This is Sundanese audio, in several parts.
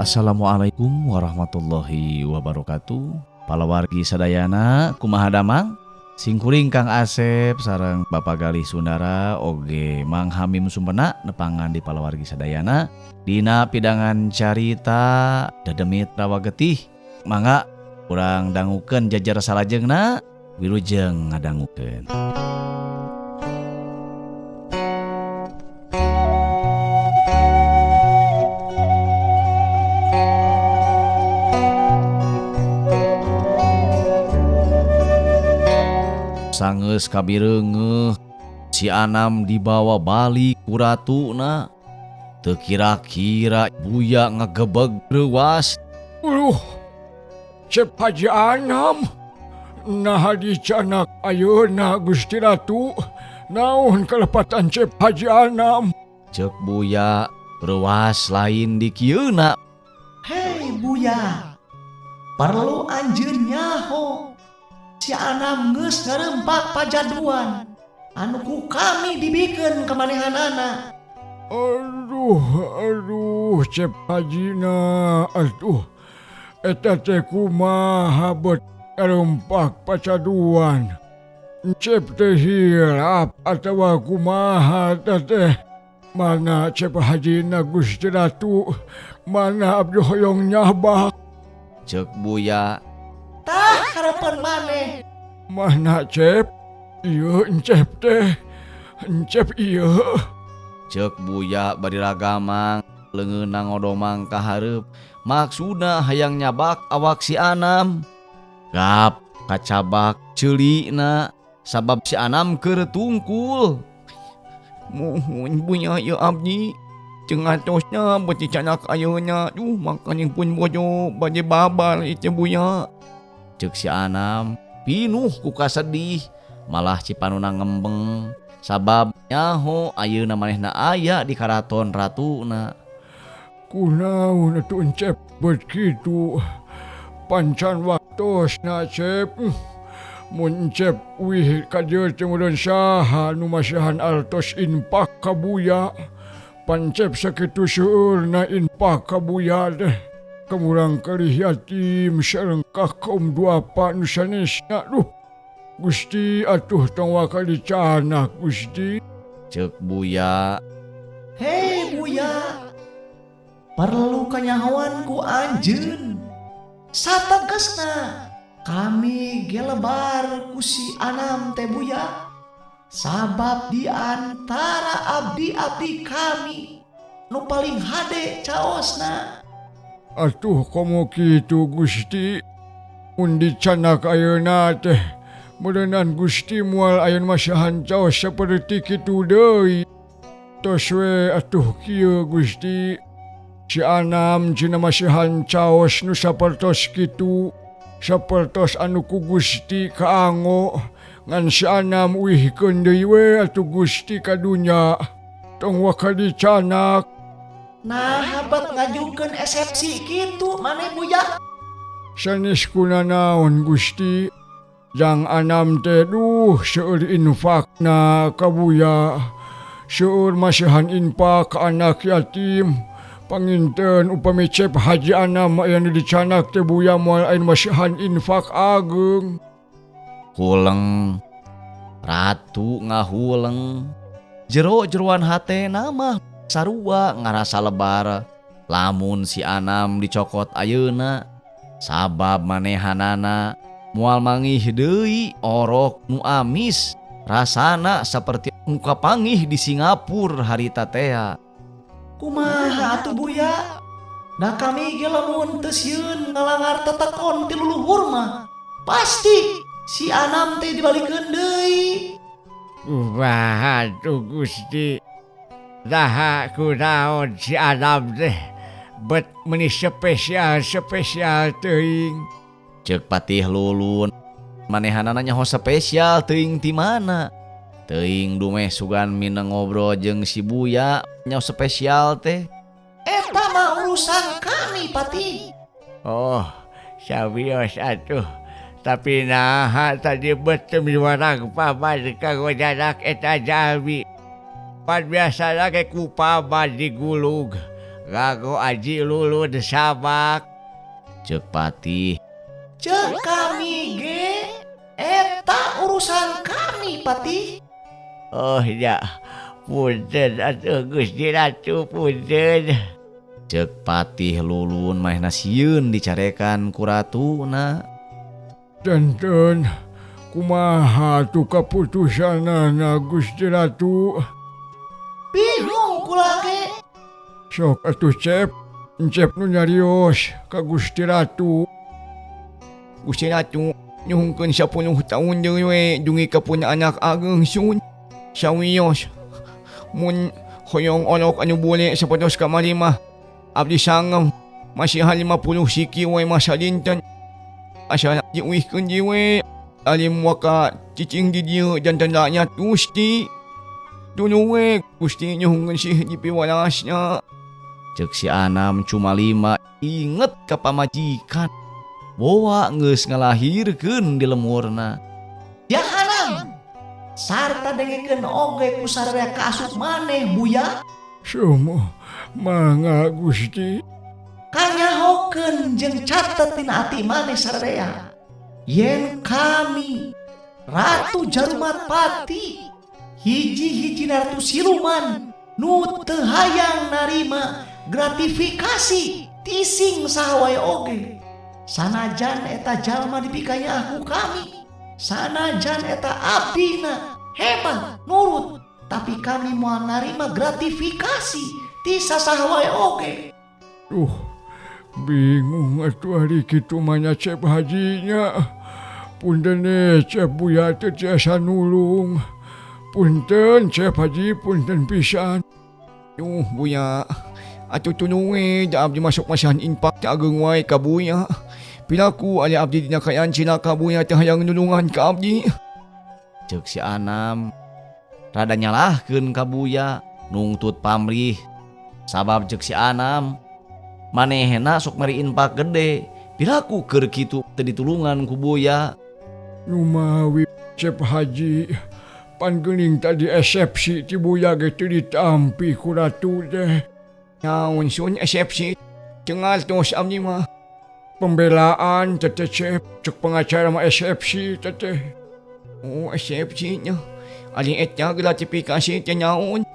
Assalamualaikum warahmatullahi wabarakatuh. Palawargi sadayana kumaha damang? Singkuring Kang Asep sareng Bapak Galih Sundara oge Mang Hamim Sumpena nepangan di palawargi sadayana dina pidangan carita Dedemit Rawa Getih. Mangga urang dangukeun jajar salajengna wilujeng ngadangukeun. Sangeus kabireungeuh si Anam dibawa balik ku ratuna. Teu kira-kira buya ngagebeg reuwas. Cep Haji Anam, nah di canak ayeuna Gusti Ratu, naon kalepatan Cep Haji Anam? Cek buya reuwas lain di kieuna. Hei buya, perlu anjeun nyaho. Si Anam geus ngarempak pajaduan anu ku kami dibikeun kamanehanana. Aduh, Cep Hajina, eta teh kumaha bet ngarempak pacaduan. Cep teh hilap atawa kumaha teh? Mana Cep Hajina Gusti Ratu, mana abdi hoyong nyabak? Cek buya, Tah harapan maneh. Mana Cep? Ieu encep teh. Encep ieu. cek buya bari ragamang leungeunna ngodomang ka hareup. Maksudna hayang nyabak awak si Anam. Gap kacabak ceulikna sabab si Anam keur tungkul. Mohon bunya ya abdi cenah tosnya beci canak ayeuna makanya pun bojo baje babal itu buya. Cek si Anam pinuh ku kasedih malah cipanuna ngembeng sabab nyaho ayeuna manehna aya di karaton ratuna. Kunaon atuh encep bet kitu? Pancan waktosna Cep. Mun Cep wih ka dieu teh meureun saha nu masihan altos infak ka buya. Pancep sakitu seueurna infak ka buya teh. Kamurang kalih yatim sareng kaum duapa nu sanesna. Gusti atuh tong wakali canak Gusti. Cek buya, Hei buya, perlu kanyahoan ku anjeun. Sategesna kami gelebar ku si Anam teh buya. Sabab di antara abdi-abdi kami nu paling hade caosna. Atuh komo kitu Gusti. Mun dicanak ayeuna teh meureunnan Gusti moal ayeuna masihan caos saperti kitu deui. Tos we atuh kieu Gusti. Si Anam cenah masihan caos nu sapertos kitu. Sapertos anu ku Gusti kaanggo. Ngan si Anam wihkeun deui we atuh Gusti ka dunya. Tong wakali canak. Nah habat ngajukeun eksepsi kitu maneh buya. Sanes kunanaon Gusti. Jang Anam teh seueur infakna ka buya. Seueur masihan infak ka anak yatim. Panginten upami Cep Haji Anam aya nu dicanak teh buya moal aya masihan infak ageung. huleng. Ratu ngahuleng. Jero-jeroan hatena mah sarua ngarasa lebar lamun si Anam dicokot ayeuna. Sabab manehanana moal mangih deui orok nu amis. Rasana saperti muka pangih di Singapura harita tea. Kumaha atuh buya? Da kami ge lamun teu sieun ngalangar tetekon ti luluhur mah pasti si Anam teh dibalikeun deui. Waduh Gusti. Saha kunaon si Anam teh bet meuni spesial teuing. Cek Patih Lulun manehanana nyaho spesial teuing ti mana? Teuing dumeh sugan mineng ngobrol jeung si buya nyaho spesial teh. Eta mah urusan kami Patih. Oh, sabios atuh. Tapi naha tadi betem warang paman kanggo jadak eta jalmi. Pan biasana ke ku paman digulung Gago aji lulu desabak. Cek Patih. Cek kami ge eta urusan kami Patih. Oh ya, punten atuh Gusti Ratu punten. Cek Patih lulun mah nasieun dicarekan ku ratuna. Janten, kumaha tu kaputusanana Gusti Ratu? Bingung kula ge. Sok atuh Cep nu nyarios ka Gusti Ratu. Gusti Ratu, nyuhungkeun 10 tahun deui we dungi ka pun anak ageng sun. Sawiyos. Mun hoyong olok anu bole sapatos kamari mah abdi sangem masih 50 siki we masa dinten. Asa diuihkeun di we alim waka cicing di dieu jantan rakyat Gusti. Dulu we Gusti nyuhungkeun sih dipiwalasna. Cek si Anam cuma 5 inget ka pamajikan. Boa geus ngalahirkeun di lemurna. Ya Anam. Sarta dengekeun oge ku sararea kaasup maneh Buya. Sumo, mangga Gusti. Kanyahokeun jeung catet tina ati maneh sararea. Yen kami Ratu Jarumat Pati hiji-hiji ratu siluman nu teu hayang narima gratifikasi tising saha wae oge. Sanajan eta jalma dipikanya aku kami, sanajan eta abdina hebat nurut, tapi kami moal narima gratifikasi ti sasaha wae oge. Bingung atuh ari kitu manya Cep hajinya. Punten Cep Buya teu tiasa nulung. Punten Cep Haji, punten pisan. Buya, atuh tulung we da abdi masuk masahan impak ta ageng wae ka Buya. Pilaku ali abdi dina kayaan cilaka Buya teh hayang nulungan ka abdi. Cek si Anam rada nyalahkeun ka Buya nungtut pamrih. Sabab cek si Anam manehna sok meri impak gede. Pilaku keur kitu teu ditulungan ku Buya. Numawi Cep Haji, pan geuning tadi eksepsi ti Buya ge teu ditampi ku ratu teh. Naon sun eksepsi? Cengal tos abdi mah. Pembelaan teteh Cep, cek pengacara mah eksepsi teteh. Oh, eksepsinya. Ali eta gratifikasi teh naon?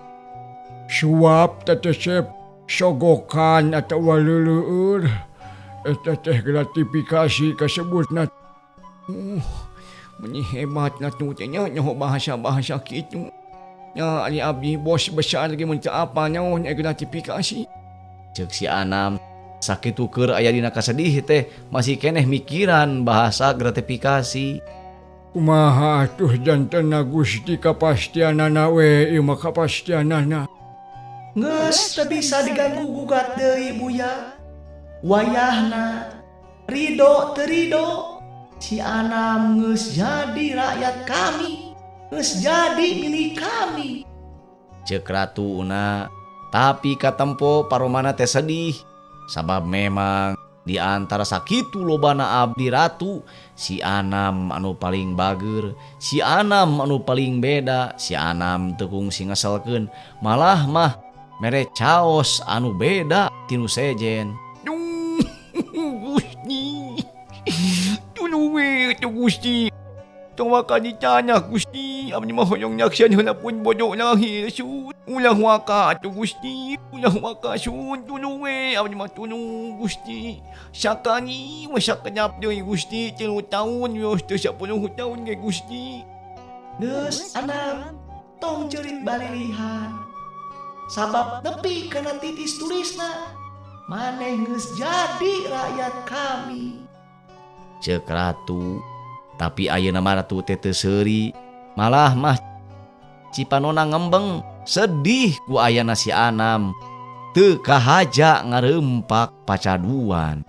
Suap teteh Cep, sogokan atau waleueur. Eta teh gratifikasi kasebutna. Meni hebat na tu teh nya nyaho bahasa-bahasa kitu. Nya ali abdi bos besar ge mun teu apa naon gratifikasi. Cek si Anam sakitu keur aya dina kasedih teh masih keneh mikiran bahasa gratifikasi. Kumaha atuh jantenna Gusti kapastianana we ieu mah kapastianana. Geus teu bisa diganggu gugat deui Buya. Wayahna ridho teu ridho, si Anam geus jadi rakyat kami, geus jadi milik kami. Cek ratuna, tapi katempo paromana teh sedih. Sabab memang di antara sakitu lobana abdi ratu, si Anam anu paling bager, si Anam anu paling beda, si Anam teu kungsi ngeselkeun, malah mah mere caos anu beda tinu sejen. Gusti. Tulung we tu Gusti. Tong waka ditanya Gusti, abdi mah hoyong nyaksian heula pun bodoh lahir sun. Ulah waka tu Gusti, ulah waka sun. Tulung we abdi mah tulung Gusti. Sakali masa kedap deui Gusti 3 tahun yos teu 10 tahun ge Gusti. Geus Anam tong ceurit balilihan. Sabab nepi kana titis tulisna, maneh geus jadi rakyat kami. Cek ratu, tapi ayeuna mah ratu teh teu seuri, malah mah cipanona ngembeng sedih ku ayana si Anam teu kahaja ngareumpak pacaduan.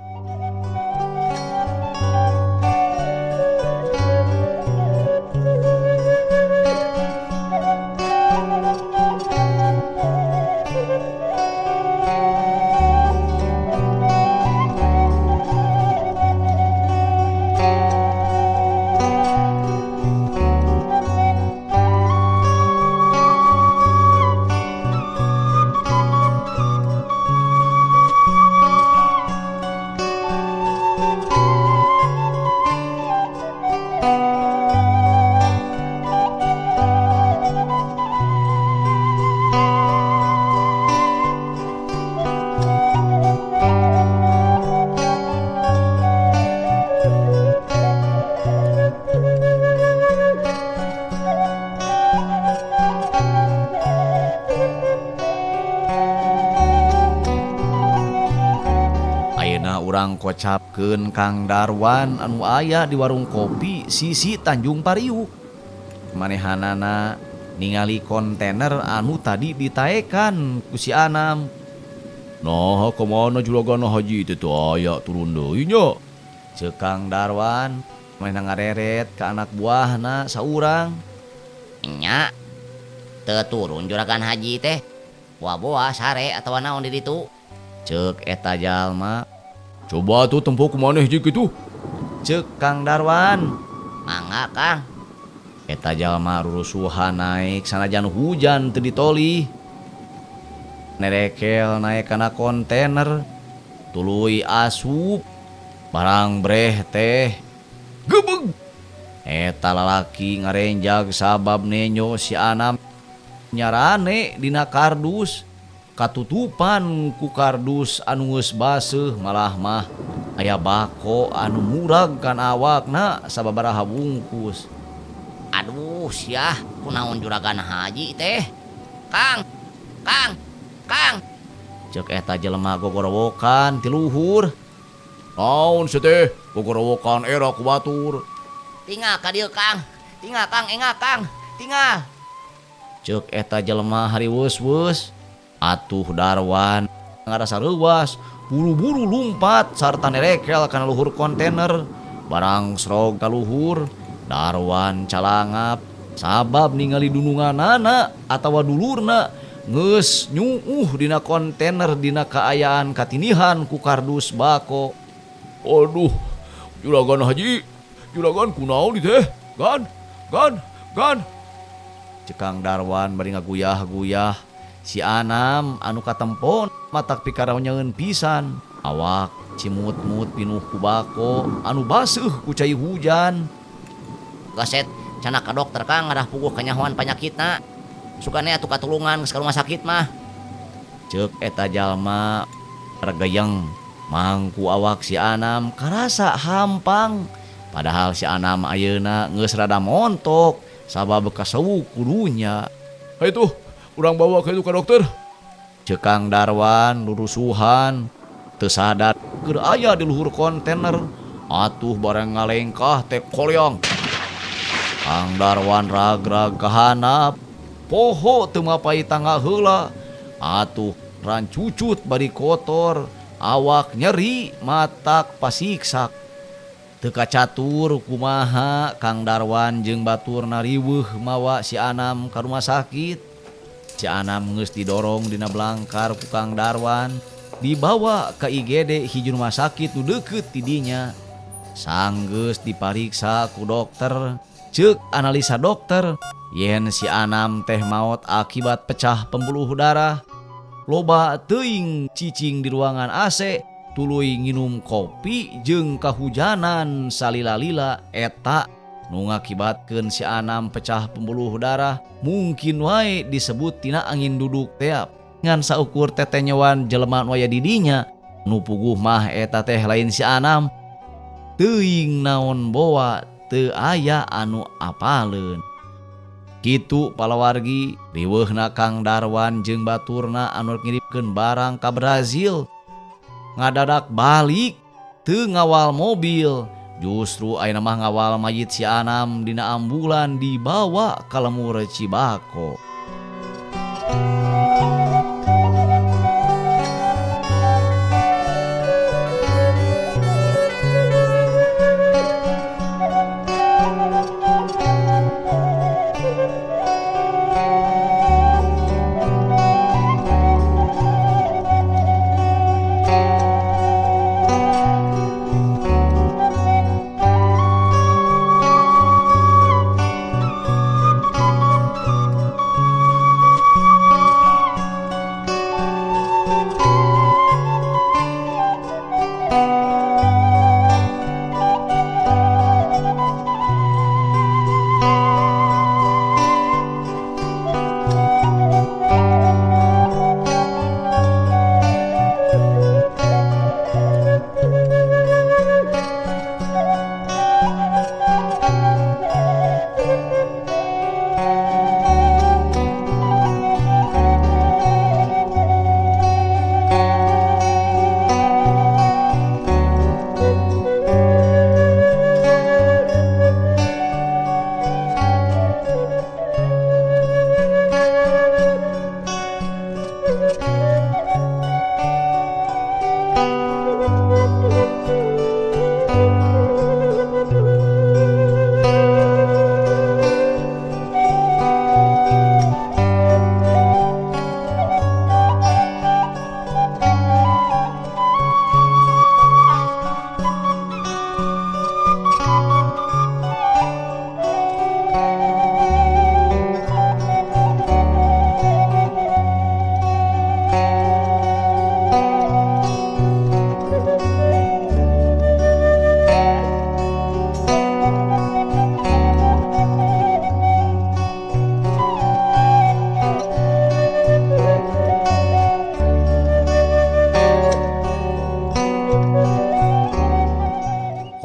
urang kocapkeun Kang Darwan anu aya di warung kopi sisi Tanjung Pariuk. Manehanana ningali kontainer anu tadi ditaekan ku si Anam. Nah, kemana juragan haji itu tuh aya turun deui nya. Ceuk Kang Darwan main ngareret ka anak buahna saurang. Nya teu turun juragan haji teh. Boa-boa sare atawa naon di ditu. Ceuk eta jalma. Coba tuh tempo kumaneh jik itu. Ceuk Kang Darwan. Mangga Kang. Eta jalma rurusuhan naik sanajan hujan teu ditoli. Nerekel naik kana kontainer. Tuluy asup. Barang breh teh. Gebeg. Eta lalaki ngarenjag sabab nenyo si Anam nyarane dina kardus. Katutupan ku kardus anu geus baseuh malah mah aya bako anu murag kan awakna sababaraha bungkus. Aduh syah kunaon juragan haji teh. Kang. Ceuk eta jelema gogorowokan ti luhur. Naon sih teh? Gogorowokan era ku batur. Tinggal ka dieu Kang. Tinggal Kang, engah Kang. Tinggal. Ceuk eta jelema hariweus-weus. Atuh Darwan ngarasa reuwas, buru-buru lumpat sarta nerekel kana luhur kontainer. Barang srog ka luhur, Darwan calangap sabab ningali dununganana atawa dulurna geus nyuuh dina kontainer dina kaayaan katinihan ku kardus bako. Aduh, juragan haji, juragan kunaon ieu teh? Gan. Cekang Darwan bari ngaguyah-guyah. Si Anam anu katempon matak pikarawnyaeun pisan. Awak cimut-mut pinuh ku bako anu baseuh ku cai hujan. Gaset cenah ka dokter Kang ngadah puguh kanyahoan panyakitna. Sukane atuh katulungan geus ka rumah sakit mah. Ceuk eta jalma regeyeng mangku awak si Anam karasa hampang. Padahal si Anam ayeuna geus rada montok sabab kaseuuk kudunya. Hai tuh, urang bawa ke itu ka dokter. Ceuk Kang Darwan lurusuhan teu sadar keur aya di luhur kontainer. Atuh bareng ngalengkah teh koleong. Kang Darwan ragrag kahanap. Poho teu mapai tangga heula. Atuh rancucut bari kotor. Awak nyeri matak pasiksak. Teu kacatur kumaha Kang Darwan jeung baturna riweuh mawa si Anam ka rumah sakit. Si Anam geus didorong dina belangkar ku Kang Darwan, dibawa ka IGD hiji rumah sakit nu deukeut ti dinya. Sanggeus dipariksa ku dokter, ceuk analisa dokter yen si Anam teh maot akibat pecah pembuluh darah. Loba teuing cicing di ruangan AC, tuluy nginum kopi jeung kahujanan salila-lila eta nu ngakibatkeun si Anam pecah pembuluh darah. Mungkin wae disebut tina angin duduk teh. Ngan saukur teteh nyawan jelema nu aya di dinya nu puguh mah eta teh lain si Anam. Teuing naon boa teu aya anu apaleun. Kitu palawargi riweuhna Kang Darwan jeung baturna anu ngiripkeun barang ka Brazil. Ngadadak balik teu ngawal mobil. Justru ayeuna mah ngawal mayit si Anam dina ambulan dibawa ka lemur Cibako.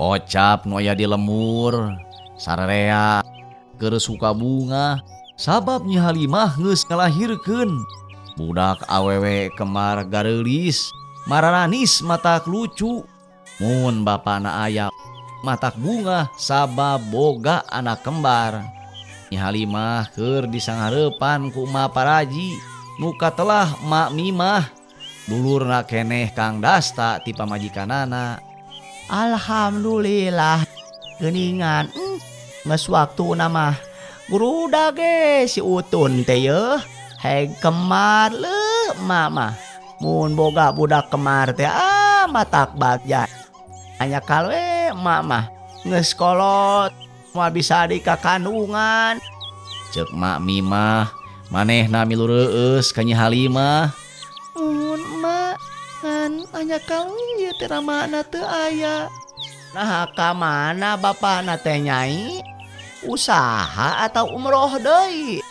Gocap nu aya di lemur sararea keur suka bunga sabab Nyi Halimah geus ngalahirkeun budak awewe kembar gareulis mararanis matak lucu mun bapana aya matak bunga sabab boga anak kembar. Nyi Halimah keur disangarepan ku Ma Paraji nu katelah Mak Mimah dulurna keneh Kang Dasta ti pamajikanana. Alhamdulillah geuningan geus waktuna mah guruda ge si Utun teh yeuh heg kemar leuh mama mun boga budak kemar teh matak bagja hanya kalwe mama geus kolot moal bisa dikakandungan. Cek Mak Mimah manehna milu reueus ka Nyi Halimah. Mun mak kan hanya kalwe ieu teh ramana teu aya. Nah ka mana bapana teh Nyai? Usaha atau umroh deui?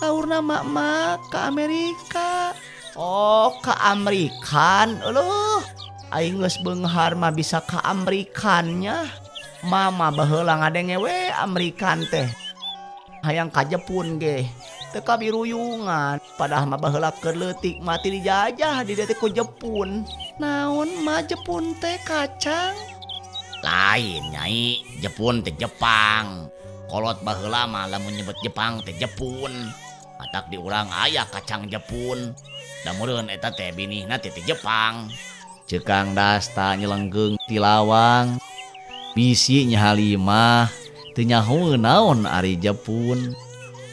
Saurna mak ke Amerika. Oh, ke Amerikan. Eueuh, aing geus beunghar mah bisa ke Amerikannya. Mama baheula ngadenge we Amerikan teh. Hayang ka Jepun ge. Teu kabiruyungan, padahal mah baheula keur leutik mati dijajah di dieu teh ku Jepun. Naon mah Jepun teh kacang? Lain Nyai, Jepun teh Jepang. Kolot baheula mah lamun nyebut Jepang teh Jepun. Matak di urang aya kacang Jepun. Da meureun eta teh binihna teh Jepang. Cek Kang Dasta nyelenggeng ti lawang. Bisi Nyi Halimah teu nyahoeun naon ari Jepun.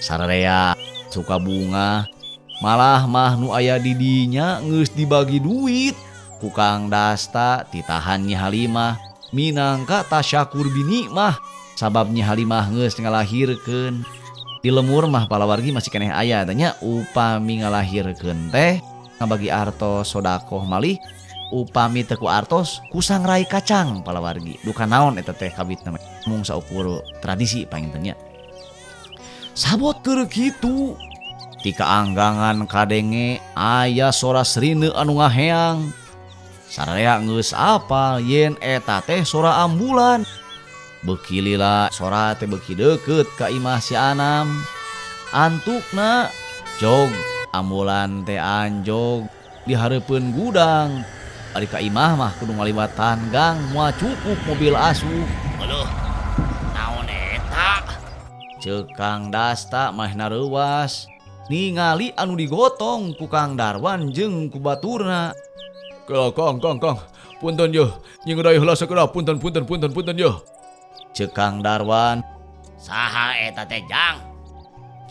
Sararea suka bunga malah mah nu aya di dinya geus dibagi duit ku Kang Dasta titahan Nyi Halimah minangka tasyakur bini mah sabab Nyi Halimah geus ngalahirkeun. Di lemur mah palawargi masih keneh aya tanya upami ngalahirkeun teh ngabagi artos sodakoh malih upami teu ku artos kusang rai kacang palawargi duka naon eta teh kabitna mung saukur tradisi pangintennya. Sabot keur kitu ti kaanggangan kadenge aya sora srine anu ngaheang. Sararea geus apal yen eta teh sora ambulan. Beuki lila sora teh beuki deukeut ka imah si Anam. Antukna jog ambulan teh anjog di hareupeun gudang. Ari ka imah mah kudu ngaliwatan gang moal cukup mobil asup. Aduh, naon eta? Cek Kang Dasta mahna reuwas ningali anu digotong ku Kang Darwan jeung ku baturna. Kang, punten yeuh, nying raya heula sakeuda punten yeuh. Cek Kang Darwan. Saha eta teh Jang?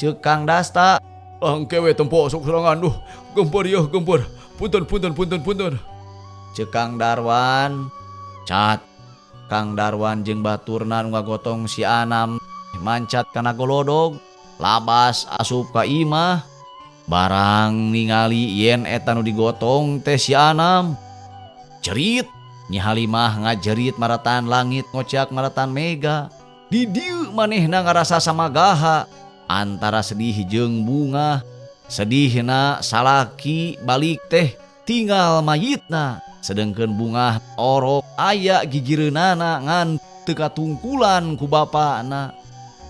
Cek Kang Dasta. Angkewe tempo sok serangan duh, gempur yeuh gempur. Punten. Cek Kang Darwan. Cat Kang Darwan jeung baturna nu ngagotong si Anam mancat kana golodog labas asup ka imah barang ningali yen eta nu digotong teh si Anam. Cerit Nyi Halimah ngajerit maratan langit ngocak maratan mega. Di dieu manehna ngarasa samagaha antara sedih jeung bunga. Sedihna salaki balik teh tinggal mayitna sedengkeun bunga orok aya gigireunana ngan teu katungkulan ku bapana.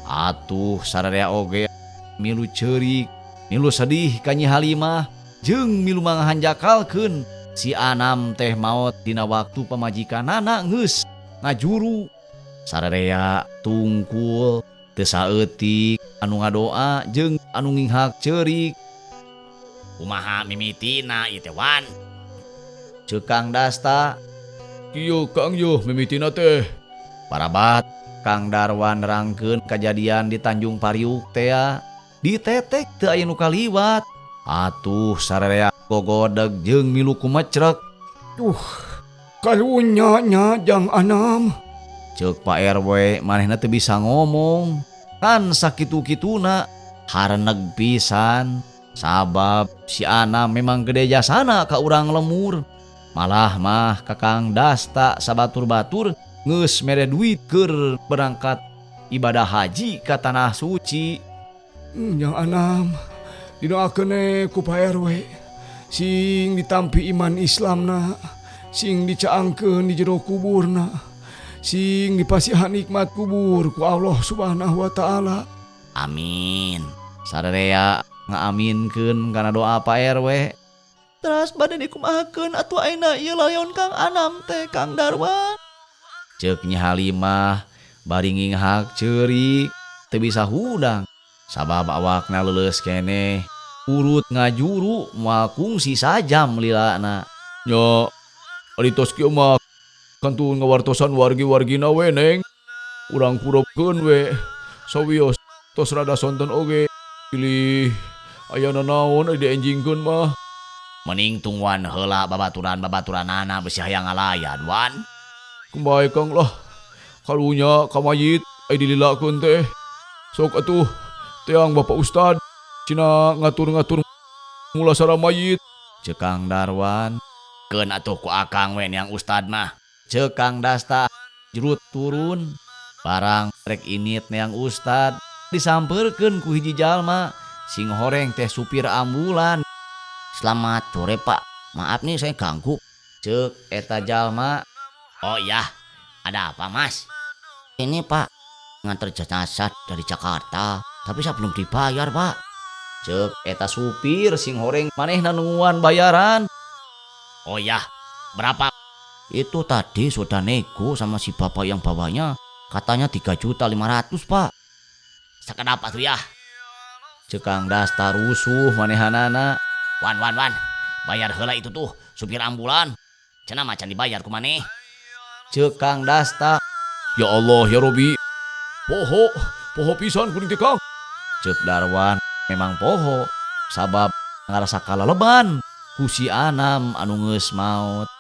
Atuh sararea oge milu ceurik milu sedih ka Nyi Halimah jeung milu mangahanjakalkeun si Anam teh maot dina waktu pamajikanana geus ngajuru. Sararea tungkul teu saeutik anu ngadoa jeung anu nginghak ceurik. Kumaha mimitina ieu teh Wan? Cek Kang Dasta. Kieu Kang yeuh mimitina teh. Parabat Kang Darwan nerangkeun kajadian di Tanjung Pariuk teh ditetek teu aya nu kaliwat. Atuh sararea gogodeg jeung milu kumecrek. Kalunya Jang Anam. Cek Pak RW manehna teu bisa ngomong. Kan sakitu-kituna hareneg pisan sabab si Anam memang gede jasana ka urang lemur. Malah mah ka Kang Dasta sabatur-batur geus mere duit keur berangkat ibadah haji ka tanah suci. Jang Anam, dinoakeun ku Pak RW sing ditampi iman Islamna, sing dicaangkeun di jero kuburna, sing dipasihan nikmat kubur ku Allah Subhanahu wa taala. Amin. Sadaya ngaaminkeun kana doa Pak RW. Teras bade dikumahakeun atuh ayeuna ieu layon Kang Anam teh Kang Darwan. Ceuk Nyi Halimah bari nginghak ceurik teu bisa hudang sabab awakna leuleus keneh urut ngajuru moal kungsi sajam lilana. Nya ari tos kieu mah kantun ngawartosan wargi-wargina we Neng. Urang kurepkeun we sawios tos rada sonten oge. Pilih aya nanaon aya dienjingkeun mah. Mending tungguan heula babaturan-babaturanana besi hayang ngalayan wan. Kembali Kang lah. Karunya ka mayit ay dililakeun teh. Sok atuh teang Bapak Ustad cina ngatur-ngatur mula sara mayit. Ceuk Kang Darwan. Keun atuh ku akang we yang ustad mah. Ceuk Kang Dasta jerut turun barang rek init neang ustad disampeurkeun ku hiji jalma sing horeng teh supir ambulan. Selamat sore Pak, maaf nih saya ganggu. Ceuk eta jalma. Oh iya, ada apa Mas? Ini Pak, nganter jenazah dari Jakarta, tapi saya belum dibayar Pak. Ceuk eta supir sing horeng manehna nungguan bayaran. Oh iya, berapa? Itu tadi sudah nego sama si bapak yang bawanya, katanya 3.500.000 Pak. Sekenapa tuh ya? Ceuk Kang Dasta rusuh manehanana. Wan, bayar heula itu tuh supir ambulan. Cenah macan dibayar ku maneh. Ceuk Kang Dasta. Ya Allah ya Robi. Poho pisan kuning teh Kang. Ceuk Darwan memang poho sabab ngarasa kalaleban ku si Anam anu geus maot.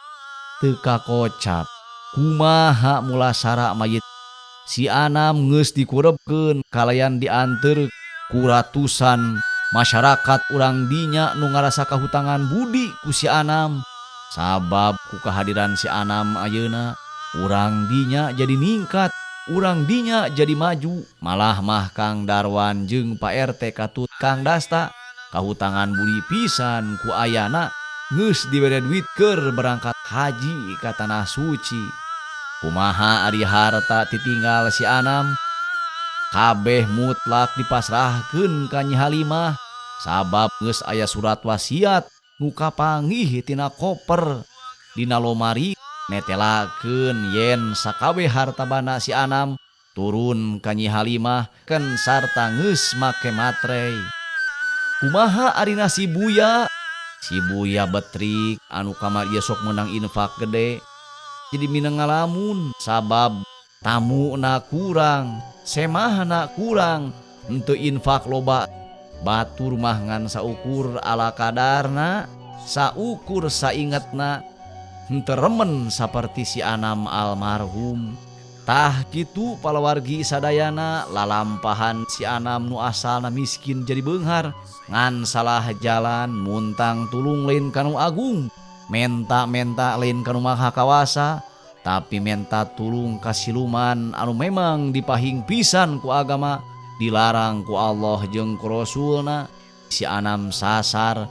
Teu kakocap kumaha mulasara mayit si Anam geus dikurebkeun kalayan dianteur ku ratusan masyarakat urang dinya nu ngarasa kahutangan budi ku si Anam. Sabab ku kehadiran si Anam ayeuna urang dinya jadi ningkat, urang dinya jadi maju. Malah mah Kang Darwan jeung Pak RT katut Kang Dasta kahutangan budi pisan ku ayana geus dibere duit keur berangkat haji ka tanah suci. Kumaha ari harta titinggal si Anam kabeh mutlak dipasrahkeun ka Nyi Halimah sabab geus aya surat wasiat nu kapanggih tina koper dina lomari netelakeun yen sakabeh harta bana si Anam turun ka Nyi Halimah ken sarta geus make matrei. Kumaha arina si Buya? Si Buya betrik anu kamar ieu sok meunang infak gede jadi mineng ngalamun sabab tamu na kurang, semah na kurang, henteu infak loba. Batur mah ngan saukur ala kadarna, saukur saingetna, henteu remen saperti si Anam almarhum. Tah kitu palawargi sadayana lalampahan si Anam nu asalna miskin jadi beunghar, ngan salah jalan muntang tulung lain kanu agung, menta-menta lain kanu maha kawasa, tapi menta tulung kasiluman anu memang dipahing pisan ku agama, dilarang ku Allah jeung ku Rasulna. Si Anam sasar,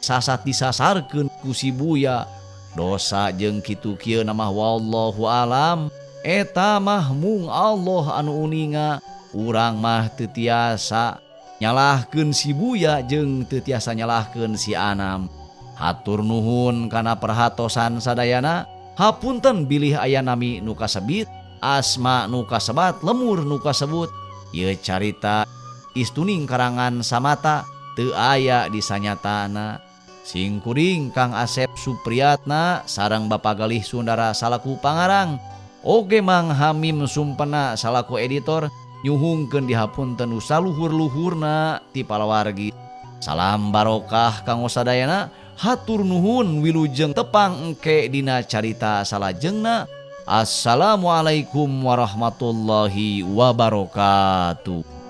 sasat disasarkeun ku si Buya. Dosa jeung kitu kieu mah wallahu alam, eta mah mung Allah anu uninga. Urang mah teu tiasa nyalahkeun si Buya jeung teu tiasa nyalahkeun si Anam. Hatur nuhun kana perhatosan sadayana. Hapunten bilih aya nami nu kasebit, asma nu kasebat, lemur nu kasebut. Ieu carita istuning karangan samata teu aya di sanyatana. Sing kuring Kang Asep Supriyatna sareng Bapak Galih Sundara salaku pangarang, oge Mang Hamim Sumpena salaku editor nyuhungkeun dihapunten nu saluhur-luhurna ti palawargi. Salam barokah kanggo sadayana. Hatur nuhun wilujeng tepang engke dina carita salajengna. Assalamualaikum warahmatullahi wabarakatuh.